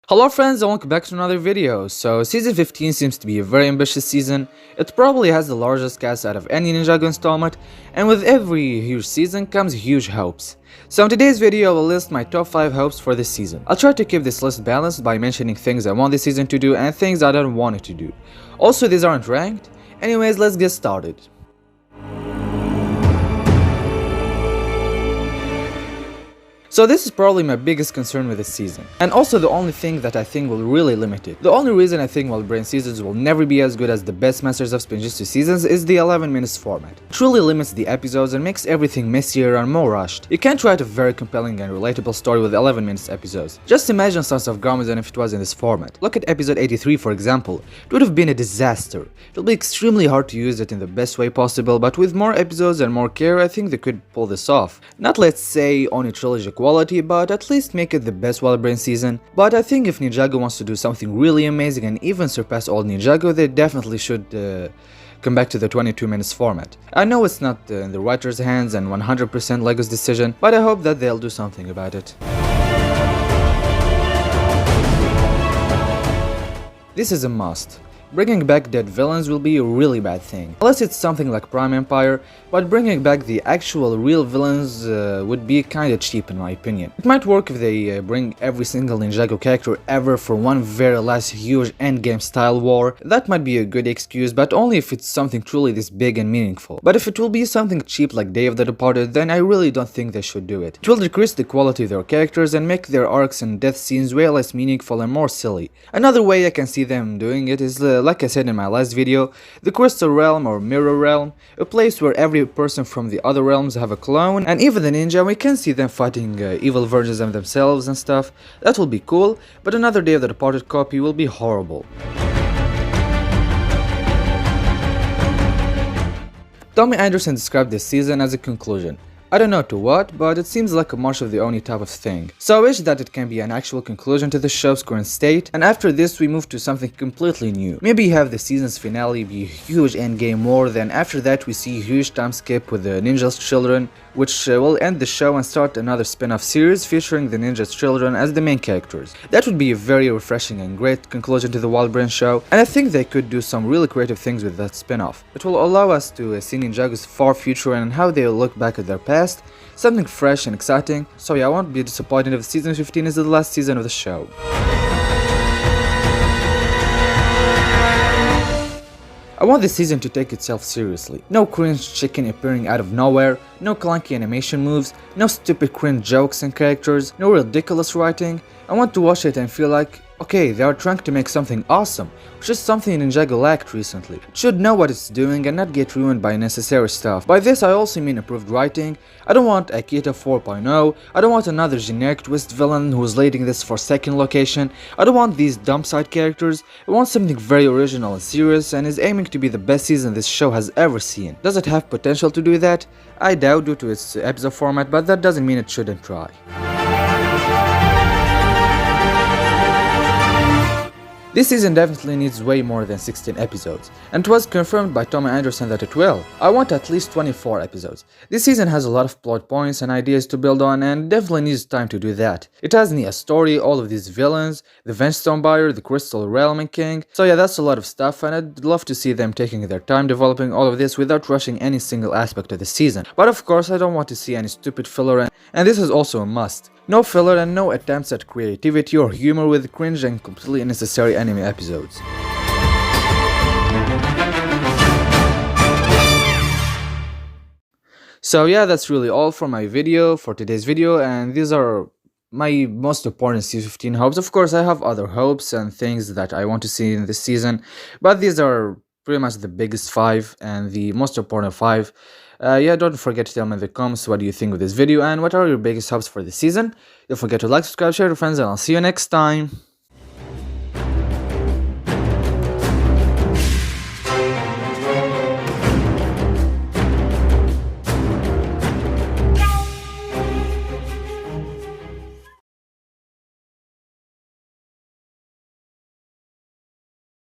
Hello friends and welcome back to another video. So season 15 seems to be a very ambitious season. It probably has the largest cast out of any Ninjago installment, and with every huge season comes huge hopes. So in today's video I will list my top 5 hopes for this season. I'll try to keep this list balanced by mentioning things I want this season to do and things I don't want it to do. Also, these aren't ranked. Anyways, let's get started. So this is probably my biggest concern with this season, and also the only thing that I think will really limit it. The only reason I think Wild Brain seasons will never be as good as the best Masters of Spinjitzu seasons is the 11 minutes format. It truly limits the episodes and makes everything messier and more rushed. You can't write a very compelling and relatable story with 11 minutes episodes. Just imagine Sons of Garmadon if it was in this format. Look at episode 83 for example. It would have been a disaster. It'll be extremely hard to use it in the best way possible, but with more episodes and more care I think they could pull this off. Not let's say on a trilogy quality, but at least make it the best Wild Brain season. But I think if Ninjago wants to do something really amazing and even surpass old Ninjago, they definitely should come back to the 22 minutes format. I know it's not in the writer's hands and 100% Lego's decision, but I hope that they'll do something about it. This is a must. Bringing back dead villains will be a really bad thing, unless it's something like Prime Empire, but bringing back the actual real villains would be kinda cheap in my opinion. It might work if they bring every single Ninjago character ever for one very last huge endgame style war. That might be a good excuse, but only if it's something truly this big and meaningful. But if it will be something cheap like Day of the Departed, then I really don't think they should do it. It will decrease the quality of their characters and make their arcs and death scenes way less meaningful and more silly. Another way I can see them doing it is like I said in my last video, the Crystal Realm or Mirror Realm, a place where every person from the other realms have a clone, and even the ninja, we can see them fighting evil versions of themselves and stuff. That will be cool, but another Day of the Departed copy will be horrible. Tommy Anderson described this season as a conclusion. I don't know to what, but it seems like a March of the Oni type of thing. So I wish that it can be an actual conclusion to the show's current state, and after this we move to something completely new. Maybe have the season's finale be a huge endgame war, then after that we see a huge time skip with the Ninja's children, which will end the show and start another spin-off series featuring the Ninja's children as the main characters. That would be a very refreshing and great conclusion to the Wild Brain show, and I think they could do some really creative things with that spin-off. It will allow us to see Ninjago's far future and how they will look back at their past, something fresh and exciting. So yeah, I won't be disappointed if season 15 is the last season of the show. I want this season to take itself seriously. No cringe chicken appearing out of nowhere, no clunky animation moves, no stupid cringe jokes and characters, no ridiculous writing. I want to watch it and feel like, okay, they are trying to make something awesome, which is something Ninjago lacked recently. It should know what it's doing and not get ruined by unnecessary stuff. By this I also mean improved writing. I don't want Akita 4.0, I don't want another generic twist villain who's leading this Forsaken location, I don't want these dumb side characters. I want something very original and serious and is aiming to be the best season this show has ever seen. Does it have potential to do that? I doubt due to its episode format, but that doesn't mean it shouldn't try. This season definitely needs way more than 16 episodes, and it was confirmed by Tommy Anderson that it will. I want at least 24 episodes. This season has a lot of plot points and ideas to build on, and definitely needs time to do that. It has a story, all of these villains, the Vengestone Buyer, the Crystal Realm and King. So yeah, that's a lot of stuff, and I'd love to see them taking their time developing all of this without rushing any single aspect of the season. But of course I don't want to see any stupid filler, and this is also a must. No filler and no attempts at creativity or humor with cringe and completely unnecessary anime episodes. So yeah, that's really all for my video, for today's video, and these are my most important season 15 hopes. Of course I have other hopes and things that I want to see in this season, but these are pretty much the biggest 5 and the most important 5. Yeah, don't forget to tell me in the comments what do you think of this video and what are your biggest hopes for this season. Don't forget to like, subscribe, share with friends, and I'll see you next time.